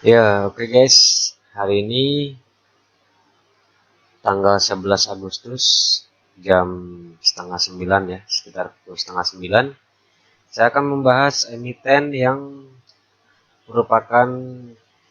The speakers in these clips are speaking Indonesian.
Ya, oke guys. Hari ini tanggal 11 Agustus jam setengah 9 ya, sekitar pukul setengah 9. Saya akan membahas emiten yang merupakan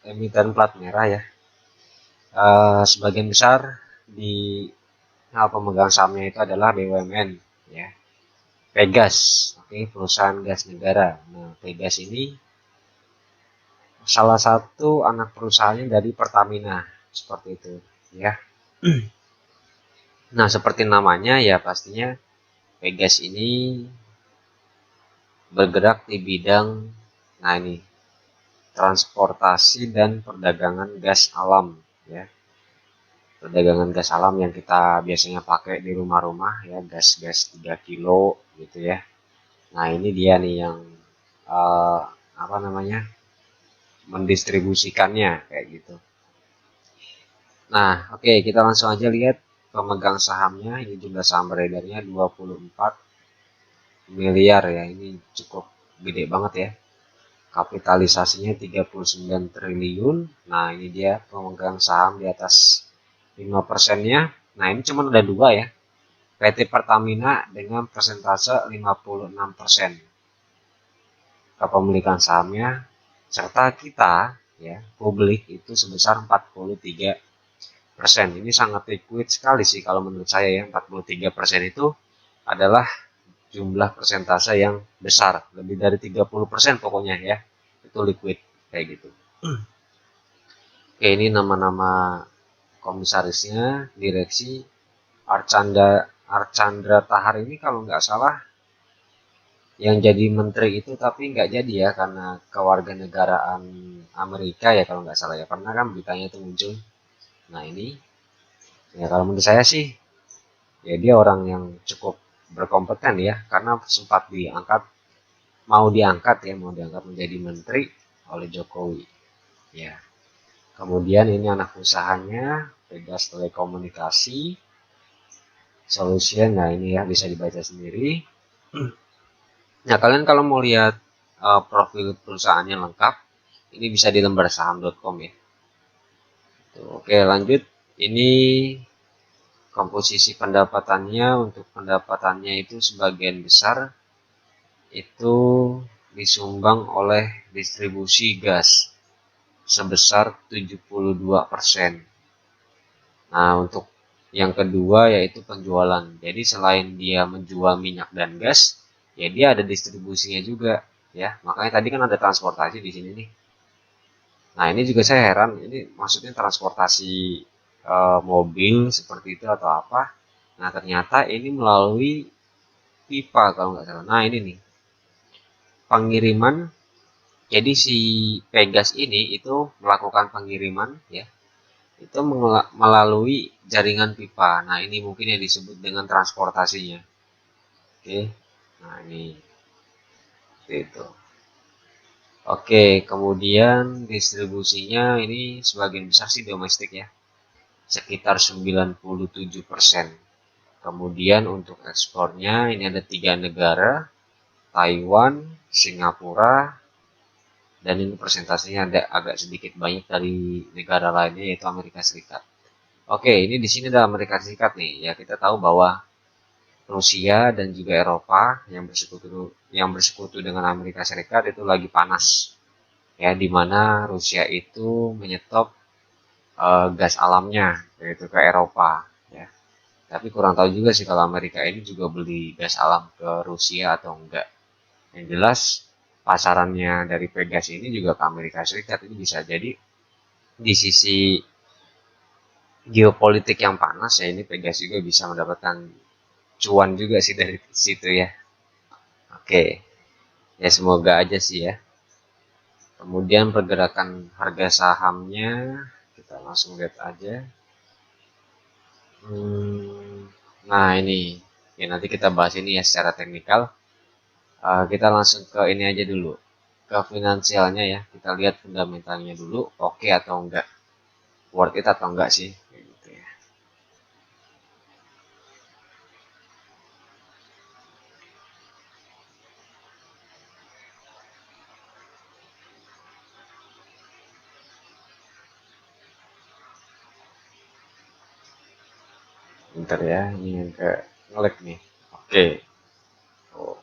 emiten plat merah ya. Sebagian besar di pemegang sahamnya itu adalah BUMN ya. Pegas, oke, perusahaan gas negara. Nah, Pegas ini salah satu anak perusahaannya dari Pertamina, seperti itu ya. Nah, seperti namanya ya pastinya Pegas ini bergerak di bidang, nah ini, transportasi dan perdagangan gas alam ya. Perdagangan gas alam yang kita biasanya pakai di rumah-rumah ya, gas-gas 3 kilo gitu ya. Nah, ini dia nih yang uh, apa namanya? Mendistribusikannya kayak gitu. Nah, oke, kita langsung aja lihat pemegang sahamnya. Ini jumlah saham beredarnya 24 miliar ya. Ini cukup gede banget ya. Kapitalisasinya 39 triliun. Nah, ini dia pemegang saham di atas 5%-nya. Nah, ini cuma ada dua ya. PT Pertamina dengan persentase 56% kepemilikan sahamnya, serta kita ya, publik itu sebesar 43%. Ini sangat liquid sekali sih kalau menurut saya ya. 43% itu adalah jumlah persentase yang besar, lebih dari 30% pokoknya ya. Itu liquid kayak gitu. Oke, ini nama-nama komisarisnya, direksi. Archandra Tahar ini kalau nggak salah yang jadi menteri itu, tapi nggak jadi ya karena kewarganegaraan Amerika ya kalau nggak salah ya. Pernah kan beritanya itu muncul. Nah, ini ya kalau menurut saya sih ya dia orang yang cukup berkompeten ya, karena sempat mau diangkat menjadi menteri oleh Jokowi ya. Kemudian ini anak usahanya Pegas Telekomunikasi Solution. Nah, ini ya bisa dibaca sendiri. Nah, kalian kalau mau lihat profil perusahaannya lengkap, ini bisa di lembarsaham.com ya. Tuh, oke, lanjut. Ini komposisi pendapatannya. Untuk pendapatannya itu sebagian besar itu disumbang oleh distribusi gas sebesar 72%. Nah, untuk yang kedua yaitu penjualan. Jadi selain dia menjual minyak dan gas, ya dia ada distribusinya juga ya. Makanya tadi kan ada transportasi di sini nih. Nah, ini juga saya heran, ini maksudnya transportasi mobil seperti itu atau apa. Nah, ternyata ini melalui pipa kalau nggak salah. Nah, ini nih, pengiriman. Jadi si Pegas ini itu melakukan pengiriman ya, itu melalui jaringan pipa. Nah, ini mungkin yang disebut dengan transportasinya. Oke. Nah, ini itu. Oke, kemudian distribusinya ini sebagian besar sih domestik ya. Sekitar 97%. Kemudian untuk ekspornya ini ada 3 negara, Taiwan, Singapura, dan ini persentasenya ada agak sedikit banyak dari negara lainnya yaitu Amerika Serikat. Oke, ini di sini ada Amerika Serikat nih. Ya, kita tahu bahwa Rusia dan juga Eropa yang bersekutu dengan Amerika Serikat itu lagi panas. Ya, di mana Rusia itu menyetop gas alamnya yaitu ke Eropa ya. Tapi kurang tahu juga sih kalau Amerika ini juga beli gas alam ke Rusia atau enggak. Yang jelas pasarannya dari Pegas ini juga ke Amerika Serikat. Ini bisa jadi di sisi geopolitik yang panas ya, ini Pegas juga bisa mendapatkan cuan juga sih dari situ ya. Oke, ya semoga aja sih ya. Kemudian pergerakan harga sahamnya kita langsung lihat aja. Nah, ini ya, nanti kita bahas ini ya secara teknikal. Kita langsung ke ini aja dulu, ke finansialnya ya. Kita lihat fundamentalnya dulu, oke atau enggak, worth it atau enggak sih gitu ya. Bentar ya, ini yang ke nge-lag nih. Oke. Oh.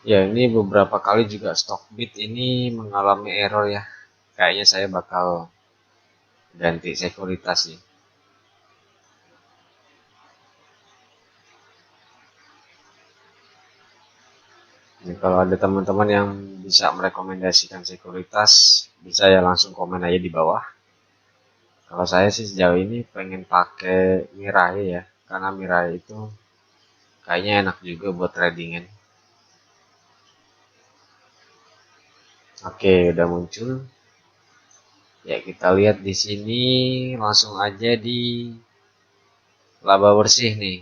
Ya, ini beberapa kali juga Stockbit ini mengalami error ya. Kayaknya saya bakal ganti sekuritas sih. Jadi kalau ada teman-teman yang bisa merekomendasikan sekuritas, bisa ya langsung komen aja di bawah. Kalau saya sih sejauh ini pengen pakai Mirai ya, karena Mirai itu kayaknya enak juga buat tradingan. Oke, udah muncul. Ya, kita lihat di sini langsung aja di laba bersih nih.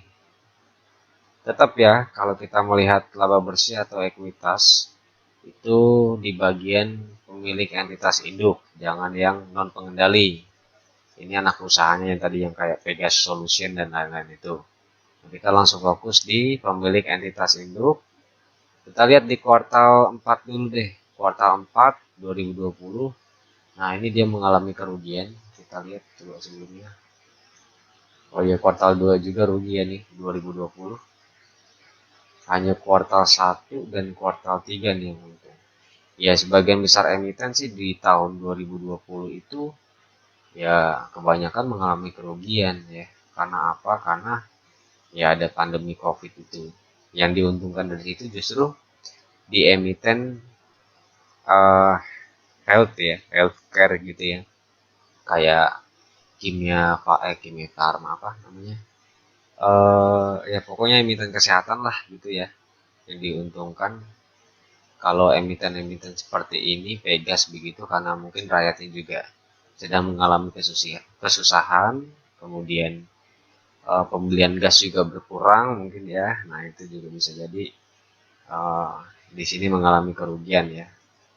Tetap ya, kalau kita melihat laba bersih atau ekuitas, itu di bagian pemilik entitas induk, jangan yang non pengendali. Ini anak usahanya yang tadi yang kayak Pegasus Solution dan lain-lain itu. Kita langsung fokus di pemilik entitas induk. Kita lihat di kuartal 4 dulu deh. Kuartal 4 2020. Nah, ini dia mengalami kerugian. Kita lihat coba sebelumnya. Oh ya, kuartal 2 juga rugi ya nih 2020. Hanya kuartal 1 dan kuartal 3 nih yang untung. Ya, sebagian besar emiten sih di tahun 2020 itu ya kebanyakan mengalami kerugian ya. Karena apa? Karena ya ada pandemi COVID itu. Yang diuntungkan dari situ justru di emiten uh, health ya, healthcare gitu ya. Kayak kimia farma apa namanya? Ya pokoknya emiten kesehatan lah gitu ya. Yang diuntungkan kalau emiten-emiten seperti ini Pegas begitu karena mungkin rakyatnya juga sedang mengalami kesusahan, kemudian pembelian gas juga berkurang mungkin ya. Nah, itu juga bisa jadi uh, di sini mengalami kerugian ya.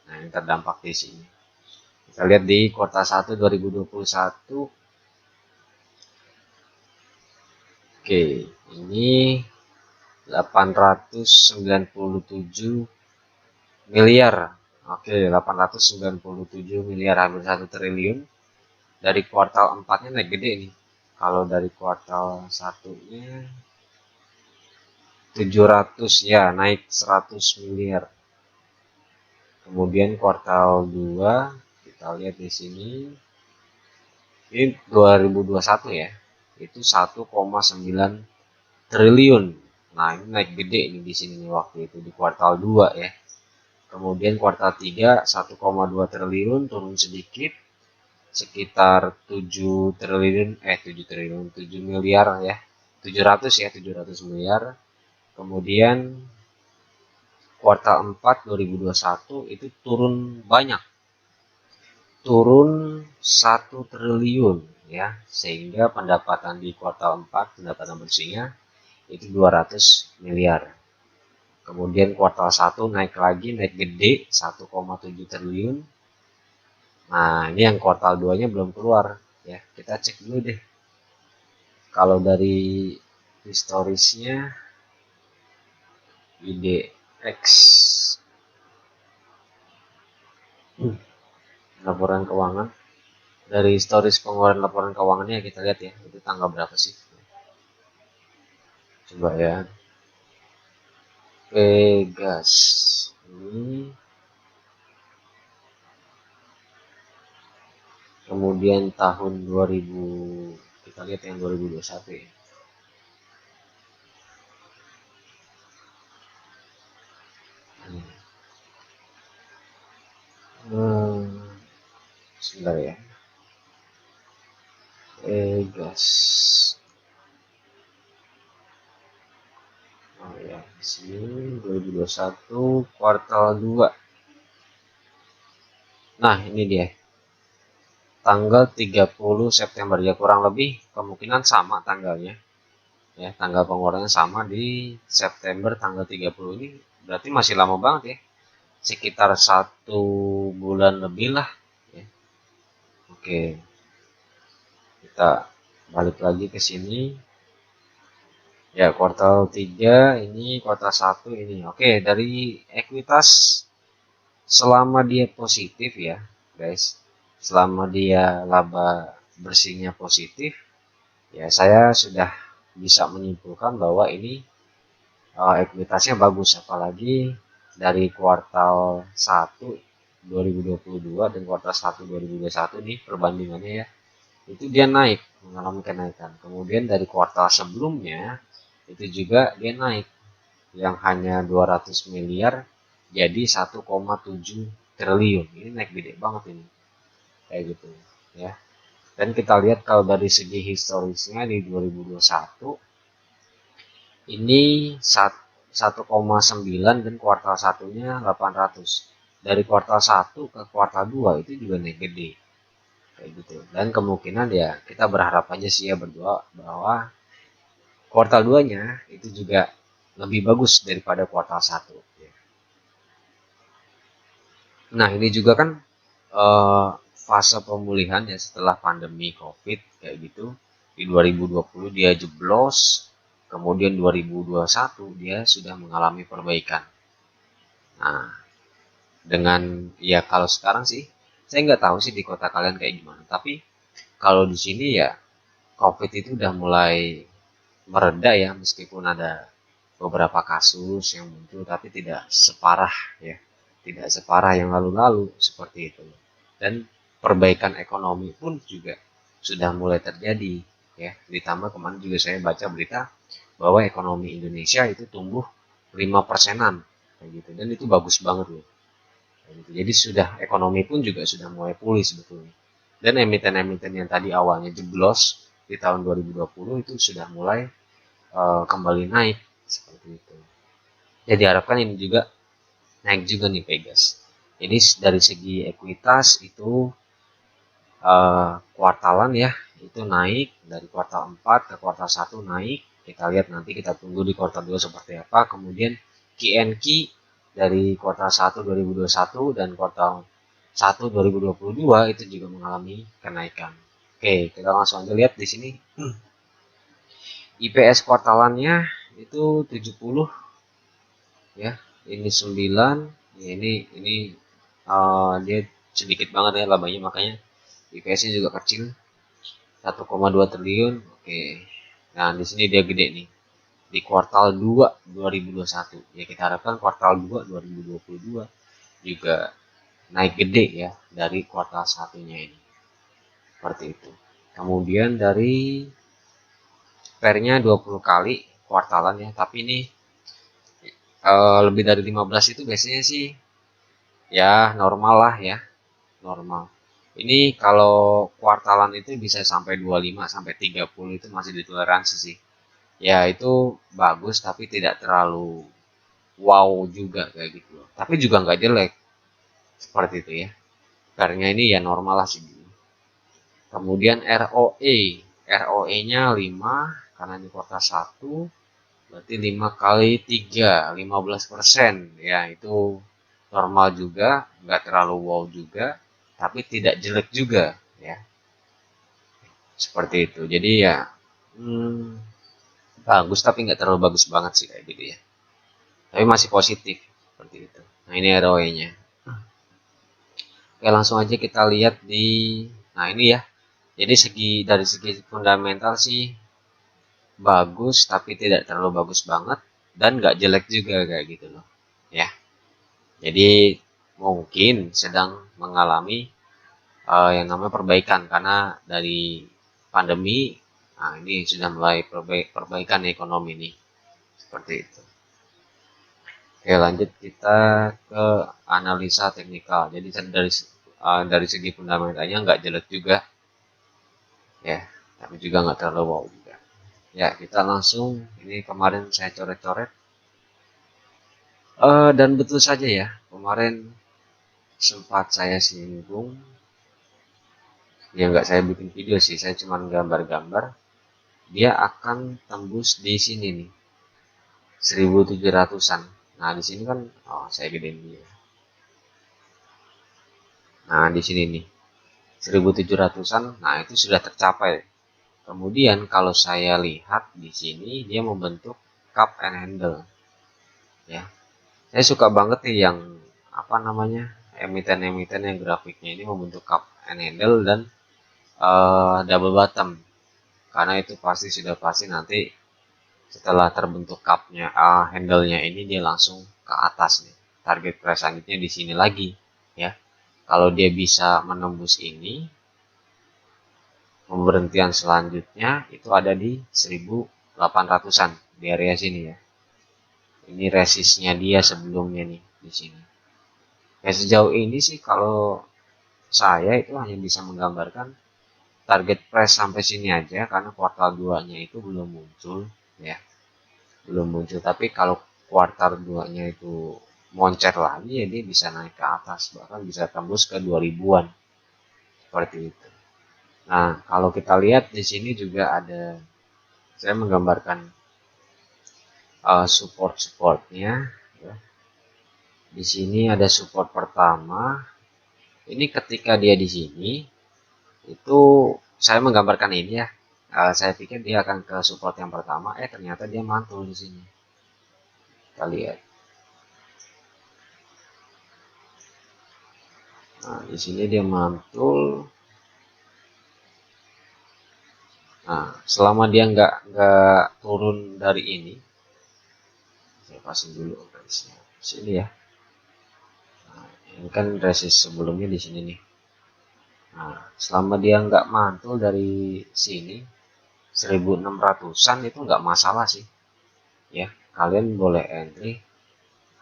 Nah, ini terdampak di sini. Kita lihat di kuartal 1 2021. Oke, ini 897 miliar. Oke, 897 miliar, hampir 1 triliun. Dari kuartal 4-nya naik gede nih. Kalau dari kuartal 1-nya 700 ya, naik 100 miliar. Kemudian kuartal 2 kita lihat di sini. Ini 2021 ya. Itu 1,9 triliun. Nah, ini naik gede ini di sini nih waktu itu di kuartal 2 ya. Kemudian kuartal 3 1,2 triliun, turun sedikit sekitar 7 miliar ya. 700 miliar. Kemudian kuartal 4 2021 itu turun banyak. Turun 1 triliun ya. Sehingga pendapatan di kuartal 4 pendapatan bersihnya itu 200 miliar. Kemudian kuartal 1 naik lagi, naik gede 1,7 triliun. Nah, ini yang kuartal 2-nya belum keluar ya. Kita cek dulu deh. Kalau dari historisnya IDX laporan keuangan, dari historis pengeluaran laporan keuangannya kita lihat ya, itu tanggal berapa sih? Coba ya. Pegas ini, kemudian tahun 2000, kita lihat yang 2021 ya. Sebentar ya. Pegas. Oh ya, di sini 2021 kuartal 2. Nah, ini dia. Tanggal 30 September ya, kurang lebih kemungkinan sama tanggalnya. Ya, tanggal pengeluarannya sama di September tanggal 30 ini, berarti masih lama banget ya. Sekitar 1 bulan lebih lah ya. Oke. Kita balik lagi ke sini. Ya, kuartal 3 ini, kuartal 1 ini. Oke, dari ekuitas selama dia positif ya, guys. Selama dia laba bersihnya positif, Ya, saya sudah bisa menyimpulkan bahwa ini ekuitasnya bagus, apalagi dari kuartal 1 2022 dan kuartal 1 2021 nih perbandingannya ya, itu dia naik, mengalami kenaikan. Kemudian dari kuartal sebelumnya itu juga dia naik, yang hanya 200 miliar jadi 1,7 triliun. Ini naik gede banget ini, kayak gitu ya. Dan kita lihat kalau dari segi historisnya di 2021 ini 1,9 dan kuartal satunya 800. Dari kuartal 1 ke kuartal 2 itu juga naik gede, kayak gitu. Dan kemungkinan ya kita berharap aja sih ya, berdoa bahwa kuartal 2-nya itu juga lebih bagus daripada kuartal 1. Nah, ini juga kan fase pemulihan ya setelah pandemi Covid kayak gitu. Di 2020 dia jeblos, kemudian 2021 dia sudah mengalami perbaikan. Nah, dengan ya kalau sekarang sih saya nggak tahu sih di kota kalian kayak gimana, tapi kalau di sini ya Covid itu udah mulai mereda ya, meskipun ada beberapa kasus yang muncul, tapi tidak separah ya, tidak separah yang lalu-lalu seperti itu. Dan perbaikan ekonomi pun juga sudah mulai terjadi ya. Ditambah kemarin juga saya baca berita bahwa ekonomi Indonesia itu tumbuh 5%-an kayak gitu, dan itu bagus banget loh. Gitu. Jadi sudah ekonomi pun juga sudah mulai pulih sebetulnya. Dan emiten-emiten yang tadi awalnya jeblos di tahun 2020 itu sudah mulai kembali naik seperti itu. Jadi diharapkan ini juga naik juga nih Pegas. Ini dari segi ekuitas itu kuartalan ya, itu naik dari kuartal 4 ke kuartal 1 naik. Kita lihat nanti, kita tunggu di kuartal 2 seperti apa. Kemudian QNQ dari kuartal 1 2021 dan kuartal 1 2022 itu juga mengalami kenaikan. Oke, kita langsung aja lihat di sini. IPS kuartalannya itu 70 ya. Ini 9, ya ini dia sedikit banget ya labanya, makanya IPS-nya juga kecil, 1,2 triliun. Oke. Nah, di sini dia gede nih. Di kuartal 2 2021. Ya kita harapkan kuartal 2 2022 juga naik gede ya dari kuartal satunya ini. Seperti itu. Kemudian dari pernya 20 kali kuartalan ya, tapi ini lebih dari 15 itu biasanya sih ya normal lah ya, normal. Ini kalau kuartalan itu bisa sampai 25 sampai 30 itu masih ditoleransi sih. Ya itu bagus, tapi tidak terlalu wow juga kayak gitu loh. Tapi juga nggak jelek seperti itu ya. Karena ini ya normal lah sih. Kemudian ROE-nya 5 karena ini kuartal 1, berarti 5 kali 3 15%. Ya itu normal juga, nggak terlalu wow juga, tapi tidak jelek juga ya, seperti itu. Jadi ya bagus, tapi nggak terlalu bagus banget sih kayak gitu ya, tapi masih positif seperti itu. Nah, ini ROE-nya. Oke, langsung aja kita lihat di, nah ini ya, jadi dari segi fundamental sih bagus, tapi tidak terlalu bagus banget, dan nggak jelek juga kayak gitu loh ya. Jadi mungkin sedang mengalami yang namanya perbaikan karena dari pandemi. Nah, ini sudah mulai perbaikan ekonomi nih, seperti itu. Oke, lanjut kita ke analisa teknikal. Jadi dari segi fundamentalnya nggak jelek juga ya, tapi juga nggak terlalu wow juga ya. Kita langsung, ini kemarin saya coret-coret dan betul saja ya, kemarin sempat saya singgung ya, nggak saya bikin video sih, saya cuma gambar-gambar. Dia akan tembus di sini nih, 1700-an. Nah, di sini kan, saya gedein dia. Nah, di sini nih, 1700-an. Nah, itu sudah tercapai. Kemudian kalau saya lihat di sini, dia membentuk cup and handle. Ya, saya suka banget nih yang apa namanya, emiten-emiten yang grafiknya ini membentuk cup and handle dan double bottom. karena itu sudah pasti nanti setelah terbentuk cupnya, handle-nya ini dia langsung ke atas nih. Target price selanjutnya di sini lagi ya. Kalau dia bisa menembus ini, pemberhentian selanjutnya itu ada di 1800-an di area sini ya. Ini resistnya dia sebelumnya nih di sini. Ya sejauh ini sih kalau saya itu hanya bisa menggambarkan target price sampai sini aja karena kuartal 2-nya itu belum muncul ya. Belum muncul, tapi kalau kuartal 2-nya itu moncer lagi ya dia bisa naik ke atas, bahkan bisa tembus ke 2000-an. Seperti itu. Nah, kalau kita lihat di sini juga ada, saya menggambarkan support-supportnya ya. Di sini ada support pertama. Ini ketika dia di sini itu saya menggambarkan ini ya. Saya pikir dia akan ke support yang pertama, ternyata dia mantul di sini. Kita lihat. Nah, di sini dia mantul. Nah, selama dia nggak turun dari ini, saya pasang dulu garisnya sini ya. Nah, ini kan resist sebelumnya di sini nih. Nah, selama dia nggak mantul dari sini 1600-an itu nggak masalah sih ya, kalian boleh entry.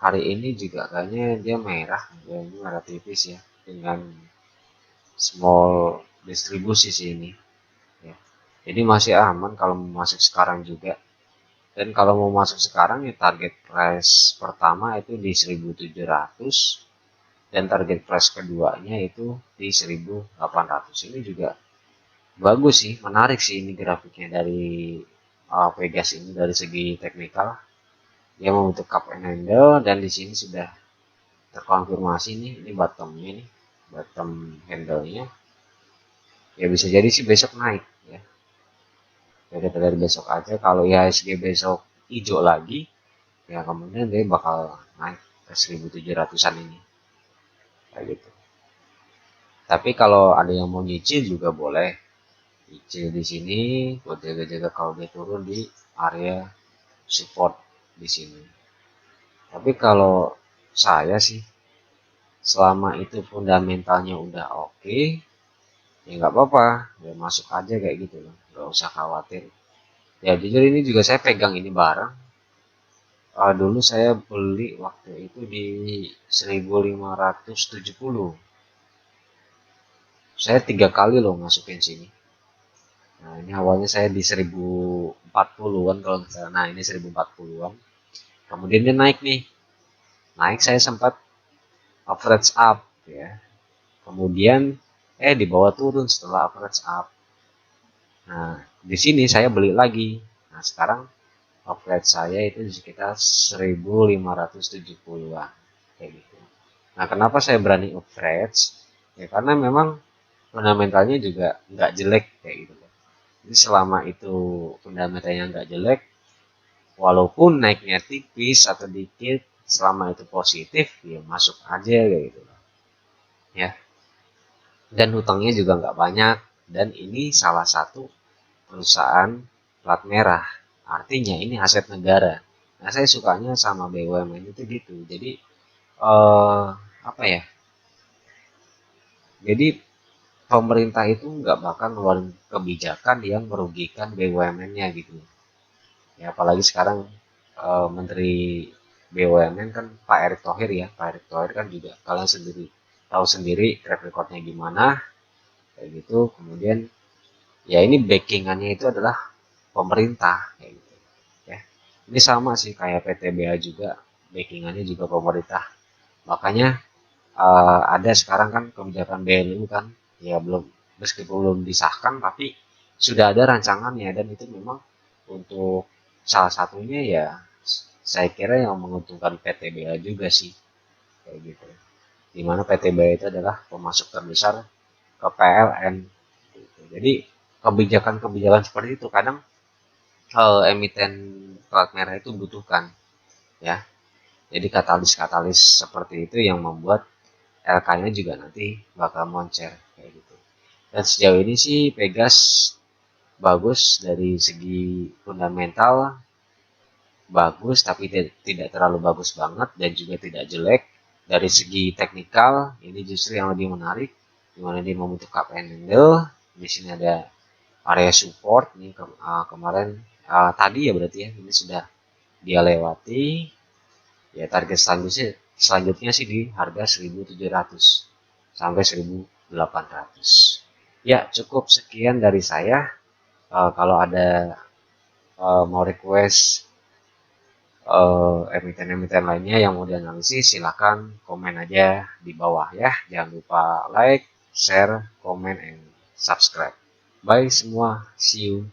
Hari ini juga kayaknya dia merah, dia merah tipis ya, dengan small distribusi sini ya. Jadi masih aman kalau mau masuk sekarang juga. Dan kalau mau masuk sekarang ya target price pertama itu di 1700 dan target price keduanya itu di 1800. Ini juga bagus sih, menarik sih ini grafiknya dari Pegas ini dari segi teknikal. Dia membentuk cup and handle dan di sini sudah terkonfirmasi nih, ini bottomnya nih, bottom handle-nya. Ya bisa jadi sih besok naik ya. Jadi kita lihat besok aja, kalau IHSG besok hijau lagi ya kemudian dia bakal naik ke 1700-an ini kayak gitu. Tapi kalau ada yang mau nyicil juga boleh nyicil di sini buat jaga-jaga kalau dia turun di area support di sini. Tapi kalau saya sih selama itu fundamentalnya udah oke, ya nggak apa-apa, ya masuk aja kayak gitu loh, nggak usah khawatir. Ya jujur ini juga saya pegang ini barang. Dulu saya beli waktu itu di 1570. Saya 3 kali loh masukin sini. Nah ini awalnya saya di 1040-an kalau nggak salah. Nah ini 1040-an. Kemudian dia naik nih. Naik saya sempat average up ya. Kemudian di bawah turun setelah average up. Nah di sini saya beli lagi. Nah sekarang average saya itu di sekitar 1570-an kayak gitu. Nah kenapa saya berani average? Ya karena memang fundamentalnya juga nggak jelek kayak gitu. Jadi selama itu fundamentalnya nggak jelek, walaupun naiknya tipis atau dikit, selama itu positif, ya masuk aja kayak gitu. Ya. Dan hutangnya juga nggak banyak. Dan ini salah satu perusahaan plat merah. Artinya ini aset negara. Nah saya sukanya sama BUMN itu gitu. Jadi apa ya? Jadi pemerintah itu nggak bakal ngeluarin kebijakan yang merugikan BUMN-nya gitu. Ya apalagi sekarang Menteri BUMN kan Pak Erick Thohir ya. Pak Erick Thohir kan juga kalian sendiri tahu sendiri track recordnya gimana kayak gitu. Kemudian ya ini backingannya itu adalah pemerintah kayak gitu ya. Ini sama sih kayak PTBA juga, backingannya juga pemerintah. Makanya ada sekarang kan kebijakan BLU kan, ya belum, meskipun belum disahkan tapi sudah ada rancangannya, dan itu memang untuk salah satunya ya saya kira yang menguntungkan PTBA juga sih kayak gitu. Dimana PTBA itu adalah pemasok terbesar ke PLN gitu. Jadi kebijakan-kebijakan seperti itu kadang emiten plat merah itu butuhkan ya. Jadi katalis-katalis seperti itu yang membuat LK-nya juga nanti bakal moncer kayak gitu. Dan sejauh ini sih Pegas bagus dari segi fundamental, bagus tapi tidak terlalu bagus banget dan juga tidak jelek. Dari segi teknikal ini justru yang lebih menarik, dimana dia membentuk cup and handle. Di sini ada area support nih kemarin tadi ya berarti ya ini sudah dia lewati. Ya target selanjutnya sih di harga 1.700 sampai 1.800. Ya cukup sekian dari saya. Kalau ada mau request emiten-emiten lainnya yang mau dianalisis, silahkan komen aja di bawah ya. Jangan lupa like, share, comment, and subscribe. Bye semua, see you.